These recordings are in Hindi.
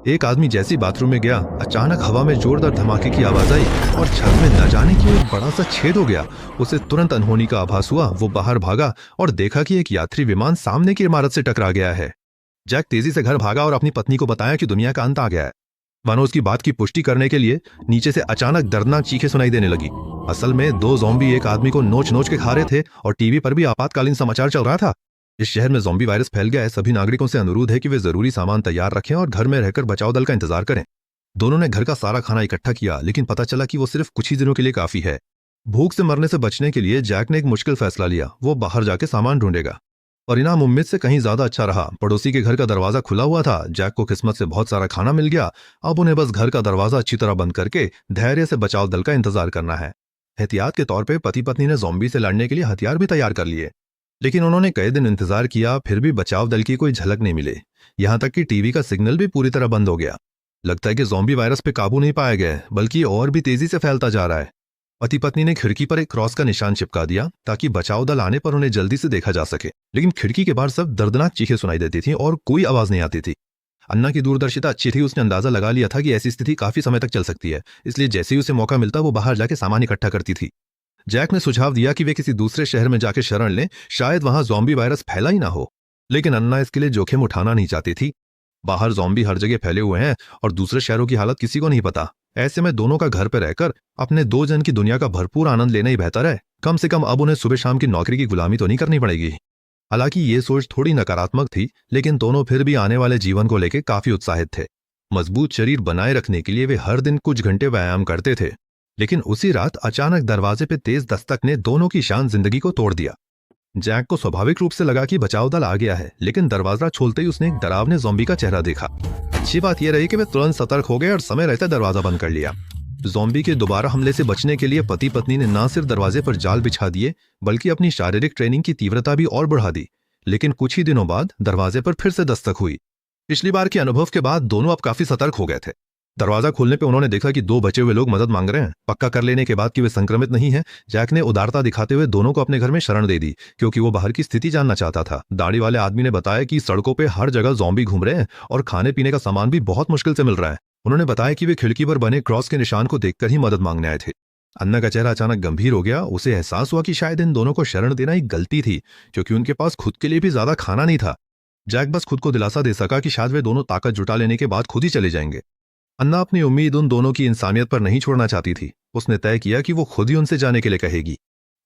एक आदमी जैसी बाथरूम में गया, अचानक हवा में जोरदार धमाके की आवाज आई और छत में न जाने क्यों एक बड़ा सा छेद हो गया। उसे तुरंत अनहोनी का आभास हुआ। वो बाहर भागा और देखा कि एक यात्री विमान सामने की इमारत से टकरा गया है। जैक तेजी से घर भागा और अपनी पत्नी को बताया कि दुनिया का अंत आ गया है। मानो उसकी बात की पुष्टि करने के लिए नीचे से अचानक दर्दनाक चीखें सुनाई देने लगी। असल में दो ज़ॉम्बी एक आदमी को नोच नोच के खा रहे थे और टीवी पर भी आपातकालीन समाचार चल रहा था। इस शहर में ज़ॉम्बी वायरस फैल गया है। सभी नागरिकों से अनुरोध है कि वे जरूरी सामान तैयार रखें और घर में रहकर बचाव दल का इंतजार करें। दोनों ने घर का सारा खाना इकट्ठा किया, लेकिन पता चला कि वो सिर्फ कुछ ही दिनों के लिए काफी है। भूख से मरने से बचने के लिए जैक ने एक मुश्किल फैसला लिया। वो बाहर जाके सामान ढूंढेगा। परिणाम उम्मीद से कहीं ज्यादा अच्छा रहा। पड़ोसी के घर का दरवाजा खुला हुआ था। जैक को किस्मत से बहुत सारा खाना मिल गया। अब उन्हें बस घर का दरवाजा अच्छी तरह बंद करके धैर्य से बचाव दल का इंतजार करना है। एहतियात के तौर पे पति पत्नी ने ज़ॉम्बी से लड़ने के लिए हथियार भी तैयार कर लिए, लेकिन उन्होंने कई दिन इंतजार किया, फिर भी बचाव दल की कोई झलक नहीं मिली। यहां तक कि टीवी का सिग्नल भी पूरी तरह बंद हो गया। लगता है कि ज़ॉम्बी वायरस पे काबू नहीं पाया गया है, बल्कि और भी तेजी से फैलता जा रहा है। पति पत्नी ने खिड़की पर एक क्रॉस का निशान चिपका दिया ताकि बचाव दल आने पर उन्हें जल्दी से देखा जा सके, लेकिन खिड़की के बाहर सब दर्दनाक चीखें सुनाई देती थी और कोई आवाज नहीं आती थी। अन्ना की दूरदर्शिता अच्छी थी। उसने अंदाजा लगा लिया था कि ऐसी स्थिति काफी समय तक चल सकती है, इसलिए जैसे ही उसे मौका मिलता वो बाहर जाके सामान इकट्ठा करती थी। जैक ने सुझाव दिया कि वे किसी दूसरे शहर में जाके शरण लें, शायद वहां ज़ॉम्बी वायरस फैला ही ना हो, लेकिन अन्ना इसके लिए जोखिम उठाना नहीं चाहती थी। बाहर ज़ॉम्बी हर जगह फैले हुए हैं और दूसरे शहरों की हालत किसी को नहीं पता। ऐसे में दोनों का घर पर रहकर अपने दो जन की दुनिया का भरपूर आनंद लेना ही बेहतर है। कम से कम अब उन्हें सुबह शाम की नौकरी की गुलामी तो नहीं करनी पड़ेगी। हालांकि ये सोच थोड़ी नकारात्मक थी, लेकिन दोनों फिर भी आने वाले जीवन को लेकर काफी उत्साहित थे। मजबूत शरीर बनाए रखने के लिए वे हर दिन कुछ घंटे व्यायाम करते थे। लेकिन उसी रात अचानक दरवाजे पे तेज दस्तक ने दोनों की शांत जिंदगी को तोड़ दिया। जैक को स्वाभाविक रूप से लगा कि बचाव दल आ गया है, लेकिन दरवाजा खोलते ही उसने एक डरावने ज़ॉम्बी का चेहरा देखा। अच्छी बात यह रही कि वे तुरंत सतर्क हो गए और समय रहते दरवाजा बंद कर लिया। ज़ॉम्बी के दोबारा हमले से बचने के लिए पति पत्नी ने न सिर्फ दरवाजे पर जाल बिछा दिए, बल्कि अपनी शारीरिक ट्रेनिंग की तीव्रता भी और बढ़ा दी। लेकिन कुछ ही दिनों बाद दरवाजे पर फिर से दस्तक हुई। पिछली बार के अनुभव के बाद दोनों अब काफी सतर्क हो गए थे। दरवाजा खोलने पे उन्होंने देखा कि दो बचे हुए लोग मदद मांग रहे हैं। पक्का कर लेने के बाद कि वे संक्रमित नहीं हैं, जैक ने उदारता दिखाते हुए दोनों को अपने घर में शरण दे दी, क्योंकि वो बाहर की स्थिति जानना चाहता था। दाढ़ी वाले आदमी ने बताया कि सड़कों पे हर जगह ज़ॉम्बी घूम रहे हैं और खाने पीने का सामान भी बहुत मुश्किल से मिल रहा है। उन्होंने बताया कि वे खिड़की पर बने क्रॉस के निशान को देखकर ही मदद मांगने आए थे। अन्ना का चेहरा अचानक गंभीर हो गया। उसे एहसास हुआ कि शायद इन दोनों को शरण देना एक गलती थी, क्योंकि उनके पास खुद के लिए भी ज्यादा खाना नहीं था। जैक बस खुद को दिलासा दे सका कि शायद वे दोनों ताकत जुटा लेने के बाद खुद ही चले जाएंगे। अन्ना अपनी उम्मीद उन दोनों की इंसानियत पर नहीं छोड़ना चाहती थी। उसने तय किया कि वो खुद ही उनसे जाने के लिए कहेगी।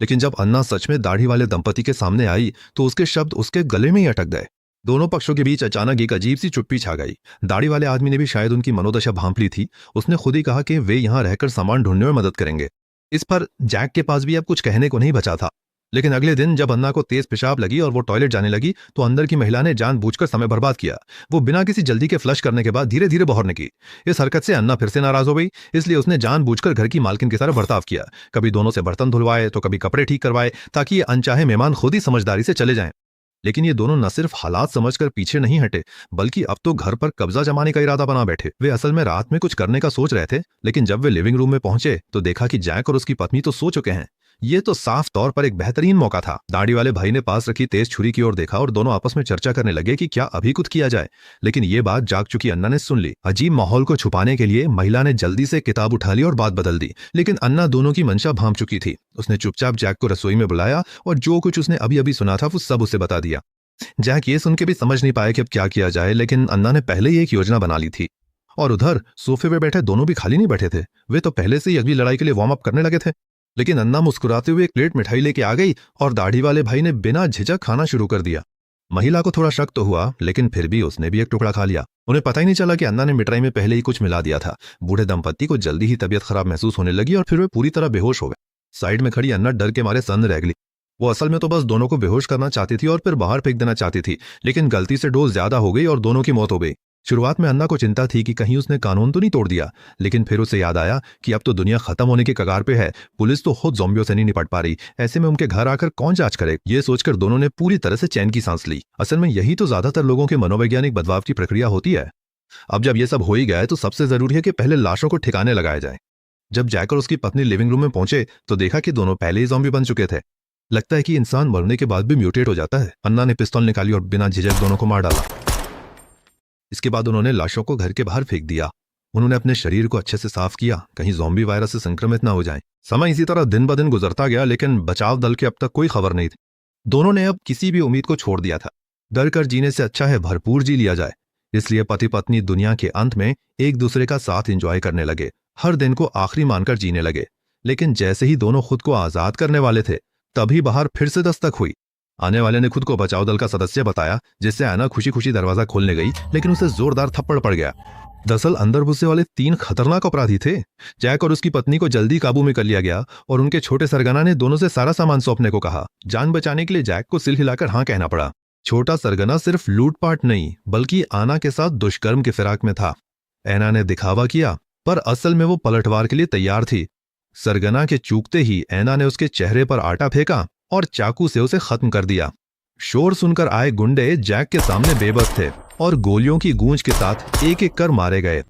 लेकिन जब अन्ना सच में दाढ़ी वाले दंपति के सामने आई तो उसके शब्द उसके गले में ही अटक गए। दोनों पक्षों के बीच अचानक एक अजीब सी चुप्पी छा गई। दाढ़ी वाले आदमी ने भी शायद उनकी मनोदशा भांप ली थी। उसने खुद ही कहा कि वे यहां रहकर सामान ढूंढने में मदद करेंगे। इस पर जैक के पास भी अब कुछ कहने को नहीं बचा था। लेकिन अगले दिन जब अन्ना को तेज पेशाब लगी और वो टॉयलेट जाने लगी, तो अंदर की महिला ने जानबूझकर समय बर्बाद किया। वो बिना किसी जल्दी के फ्लश करने के बाद धीरे धीरे बाहर निकली। इस हरकत से अन्ना फिर से नाराज हो गई, इसलिए उसने जानबूझकर घर की मालकिन की तरह बर्ताव किया। कभी दोनों से बर्तन धुलवाए तो कभी कपड़े ठीक करवाए, ताकि ये अनचाहे मेहमान खुद ही समझदारी से चले जाएं। लेकिन ये दोनों न सिर्फ हालात समझकर पीछे नहीं हटे, बल्कि अब तो घर पर कब्जा जमाने का इरादा बना बैठे। वे असल में रात में कुछ करने का सोच रहे थे, लेकिन जब वे लिविंग रूम में पहुंचे तो देखा कि जैक और उसकी पत्नी तो सो चुके हैं। ये तो साफ तौर पर एक बेहतरीन मौका था। दाढ़ी वाले भाई ने पास रखी तेज छुरी की ओर देखा और दोनों आपस में चर्चा करने लगे कि क्या अभी कुछ किया जाए। लेकिन ये बात जाग चुकी अन्ना ने सुन ली। अजीब माहौल को छुपाने के लिए महिला ने जल्दी से किताब उठा ली और बात बदल दी। लेकिन अन्ना दोनों की मंशा भांप चुकी थी। उसने चुपचाप जैक को रसोई में बुलाया और जो कुछ उसने अभी अभी सुना था वो सब उसे बता दिया। जैक ये सुन के भी समझ नहीं पाया कि अब क्या किया जाए, लेकिन अन्ना ने पहले ही एक योजना बना ली थी। और उधर सोफे पे बैठे दोनों भी खाली नहीं बैठे थे। वे तो पहले से ही अगली लड़ाई के लिए वार्म अप करने लगे थे। लेकिन अन्ना मुस्कुराते हुए एक प्लेट मिठाई लेके आ गई और दाढ़ी वाले भाई ने बिना झिझक खाना शुरू कर दिया। महिला को थोड़ा शक तो हुआ, लेकिन फिर भी उसने भी एक टुकड़ा खा लिया। उन्हें पता ही नहीं चला कि अन्ना ने मिठाई में पहले ही कुछ मिला दिया था। बूढ़े दंपत्ति को जल्दी ही तबीयत खराब महसूस होने लगी और फिर वे पूरी तरह बेहोश हो गए। साइड में खड़ी अन्ना डर के मारे सन्न रह गई। वो असल में तो बस दोनों को बेहोश करना चाहती थी और फिर बाहर फेंक देना चाहती थी, लेकिन गलती से डोज ज्यादा हो गई और दोनों की मौत हो गई। शुरुआत में अन्ना को चिंता थी कि कहीं उसने कानून तो नहीं तोड़ दिया, लेकिन फिर उसे याद आया कि अब तो दुनिया खत्म होने के कगार पे है। पुलिस तो खुद ज़ॉम्बियों से नहीं निपट पा रही, ऐसे में उनके घर आकर कौन जांच करे। ये सोचकर दोनों ने पूरी तरह से चैन की सांस ली। असल में यही तो ज्यादातर लोगों के मनोवैज्ञानिक बदलाव की प्रक्रिया होती है। अब जब ये सब हो ही गया है तो सबसे जरूरी है कि पहले लाशों को ठिकाने लगाया जाए। जब जैक और उसकी पत्नी लिविंग रूम में पहुंचे तो देखा कि दोनों पहले ही ज़ॉम्बी बन चुके थे। लगता है कि इंसान मरने के बाद भी म्यूटेट हो जाता है। अन्ना ने पिस्तौल निकाली और बिना झिझक दोनों को मार डाला। इसके बाद उन्होंने लाशों को घर के बाहर फेंक दिया। उन्होंने अपने शरीर को अच्छे से साफ किया, कहीं ज़ॉम्बी वायरस से संक्रमित ना हो जाएं। समय इसी तरह दिन ब दिन गुजरता गया, लेकिन बचाव दल की अब तक कोई खबर नहीं थी। दोनों ने अब किसी भी उम्मीद को छोड़ दिया था। डर कर जीने से अच्छा है भरपूर जी लिया जाए। इसलिए पति पत्नी दुनिया के अंत में एक दूसरे का साथ एंजॉय करने लगे, हर दिन को आखिरी मानकर जीने लगे। लेकिन जैसे ही दोनों खुद को आजाद करने वाले थे, तभी बाहर फिर से दस्तक हुई। आने वाले ने खुद को बचाव दल का सदस्य बताया, जिससे ऐना खुशी खुशी दरवाजा खोलने गई, लेकिन उसे जोरदार थप्पड़ पड़ गया। दरअसल अंदर घुसे वाले 3 खतरनाक अपराधी थे। जैक और उसकी पत्नी को जल्दी काबू में कर लिया गया और उनके छोटे सरगना ने दोनों से सारा सामान सौंपने को कहा। जान बचाने के लिए जैक को सिल हिलाकर हाँ कहना पड़ा। छोटा सरगना सिर्फ लूटपाट नहीं, बल्कि आना के साथ दुष्कर्म के फिराक में था। ऐना ने दिखावा किया, पर असल में वो पलटवार के लिए तैयार थी। सरगना के चूकते ही ऐना ने उसके चेहरे पर आटा फेंका और चाकू से उसे खत्म कर दिया। शोर सुनकर आए गुंडे जैक के सामने बेबस थे और गोलियों की गूंज के साथ एक एक कर मारे गए।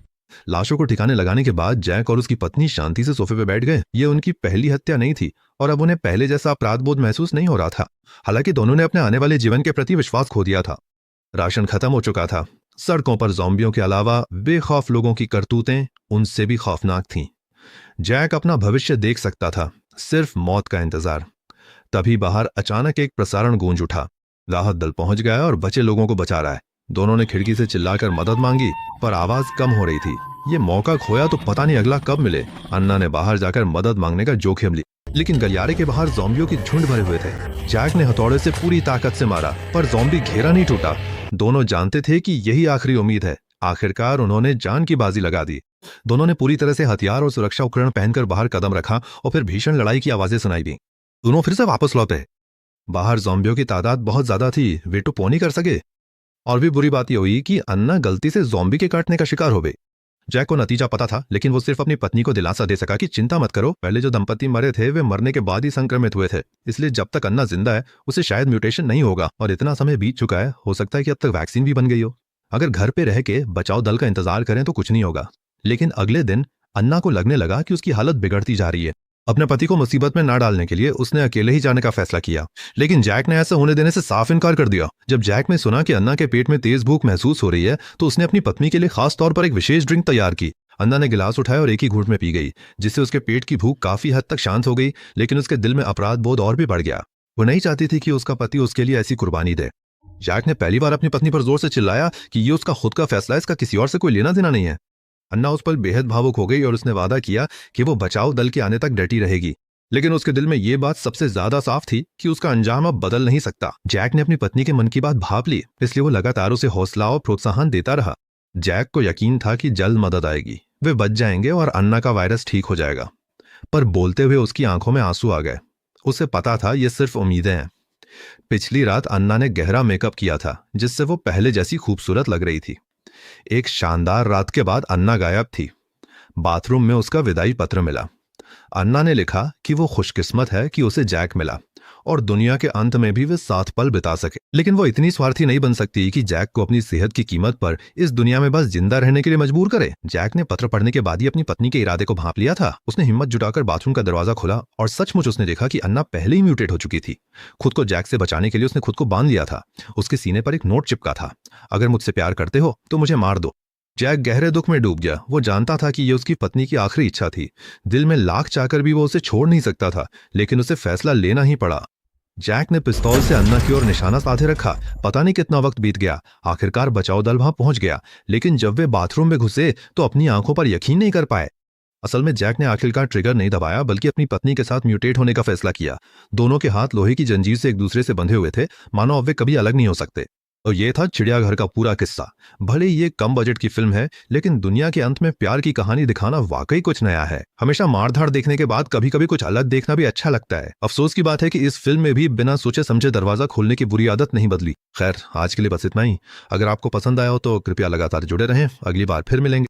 लाशों को ठिकाने लगाने के बाद जैक और उसकी पत्नी शांति से सोफे पे बैठ गए। ये उनकी पहली हत्या नहीं थी और अब उन्हें पहले जैसा अपराध बोध महसूस नहीं हो रहा था। हालांकि दोनों ने अपने आने वाले जीवन के प्रति विश्वास खो दिया था। राशन खत्म हो चुका था। सड़कों पर ज़ॉम्बियों के अलावा बेखौफ लोगों की करतूतें उनसे भी खौफनाक थीं। जैक अपना भविष्य देख सकता था, सिर्फ मौत का इंतजार। तभी बाहर अचानक एक प्रसारण गूंज उठा। राहत दल पहुंच गया और बचे लोगों को बचा रहा है। दोनों ने खिड़की से चिल्लाकर मदद मांगी, पर आवाज कम हो रही थी। ये मौका खोया तो पता नहीं अगला कब मिले। अन्ना ने बाहर जाकर मदद मांगने का जोखिम ली, लेकिन गलियारे के बाहर ज़ॉम्बियों की झुंड भरे हुए थे। जैक ने हथौड़े से पूरी ताकत से मारा, पर ज़ॉम्बी घेरा नहीं टूटा। दोनों जानते थे कि यही आखिरी उम्मीद है। आखिरकार उन्होंने जान की बाजी लगा दी। दोनों ने पूरी तरह से हथियार और सुरक्षा उपकरण पहनकर बाहर कदम रखा और फिर भीषण लड़ाई की आवाजें सुनाई दी। दोनों फिर से वापस लौटे। बाहर ज़ॉम्बियों की तादाद बहुत ज्यादा थी, वे तो पौ नहीं कर सके। और भी बुरी बात यह हुई कि अन्ना गलती से ज़ॉम्बी के काटने का शिकार हो गई। जैक को नतीजा पता था, लेकिन वो सिर्फ अपनी पत्नी को दिलासा दे सका कि चिंता मत करो, पहले जो दंपति मरे थे वे मरने के बाद ही संक्रमित हुए थे, इसलिए जब तक अन्ना जिंदा है उसे शायद म्यूटेशन नहीं होगा। और इतना समय बीत चुका है, हो सकता है कि अब तक वैक्सीन भी बन गई हो। अगर घर पे रह के बचाव दल का इंतजार करें तो कुछ नहीं होगा। लेकिन अगले दिन अन्ना को लगने लगा कि उसकी हालत बिगड़ती जा रही है। अपने पति को मुसीबत में ना डालने के लिए उसने अकेले ही जाने का फैसला किया, लेकिन जैक ने ऐसा होने देने से साफ इनकार कर दिया। जब जैक ने सुना कि अन्ना के पेट में तेज भूख महसूस हो रही है, तो उसने अपनी पत्नी के लिए खास तौर पर एक विशेष ड्रिंक तैयार की। अन्ना ने गिलास उठाया और एक ही घूंट में पी गई, जिससे उसके पेट की भूख काफी हद तक शांत हो गई। लेकिन उसके दिल में अपराध बोध और भी बढ़ गया। वो नहीं चाहती थी कि उसका पति उसके लिए ऐसी कुर्बानी दे। जैक ने पहली बार अपनी पत्नी पर जोर से चिल्लाया कि ये उसका खुद का फैसला है, इसका किसी और से कोई लेना देना नहीं है। अन्ना उस पर बेहद भावुक हो गई और उसने वादा किया कि वो बचाव दल के आने तक डटी रहेगी। लेकिन उसके दिल में ये बात सबसे ज्यादा साफ थी कि उसका अंजाम अब बदल नहीं सकता। जैक ने अपनी पत्नी के मन की बात भांप ली, इसलिए वो लगातार उसे हौसला और प्रोत्साहन देता रहा। जैक को यकीन था कि जल्द मदद आएगी, वे बच जाएंगे और अन्ना का वायरस ठीक हो जाएगा। पर बोलते हुए उसकी आंखों में आंसू आ गए। उसे पता था ये सिर्फ उम्मीदें हैं। पिछली रात अन्ना ने गहरा मेकअप किया था, जिससे वो पहले जैसी खूबसूरत लग रही थी। एक शानदार रात के बाद अन्ना गायब थी। बाथरूम में उसका विदाई पत्र मिला। अन्ना ने लिखा कि वो खुशकिस्मत है कि उसे जैक मिला और दुनिया के अंत में भी वे साथ पल बिता सके। लेकिन वो इतनी स्वार्थी नहीं बन सकती कि जैक को अपनी सेहत की कीमत पर इस दुनिया में बस जिंदा रहने के लिए मजबूर करे। जैक ने पत्र पढ़ने के बाद ही अपनी पत्नी के इरादे को भांप लिया था। उसने हिम्मत जुटाकर बाथरूम का दरवाजा खोला और सचमुच उसने देखा कि अन्ना पहले ही म्यूटेट हो चुकी थी। खुद को जैक से बचाने के लिए उसने खुद को बांध लिया था। उसके सीने पर एक नोट चिपका था, अगर मुझसे प्यार करते हो तो मुझे मार दो। जैक गहरे दुख में डूब गया। वो जानता था कि ये उसकी पत्नी की आखिरी इच्छा थी। दिल में लाख चाहकर भी वो उसे छोड़ नहीं सकता था, लेकिन उसे फैसला लेना ही पड़ा। जैक ने पिस्तौल से अन्ना की ओर निशाना साधे रखा। पता नहीं कितना वक्त बीत गया। आखिरकार बचाव दल वहां पहुंच गया, लेकिन जब वे बाथरूम में घुसे तो अपनी आंखों पर यकीन नहीं कर पाए। असल में जैक ने आखिरकार ट्रिगर नहीं दबाया, बल्कि अपनी पत्नी के साथ म्यूटेट होने का फैसला किया। दोनों के हाथ लोहे की जंजीर से एक दूसरे से बंधे हुए थे, मानो अब वे कभी अलग नहीं हो सकते। और ये था चिड़ियाघर का पूरा किस्सा। भले ही ये कम बजट की फिल्म है, लेकिन दुनिया के अंत में प्यार की कहानी दिखाना वाकई कुछ नया है। हमेशा मारधाड़ देखने के बाद कभी कभी कुछ अलग देखना भी अच्छा लगता है। अफसोस की बात है कि इस फिल्म में भी बिना सोचे समझे दरवाजा खोलने की बुरी आदत नहीं बदली। खैर, आज के लिए बस इतना ही। अगर आपको पसंद आया हो तो कृपया लगातार जुड़े रहें। अगली बार फिर मिलेंगे।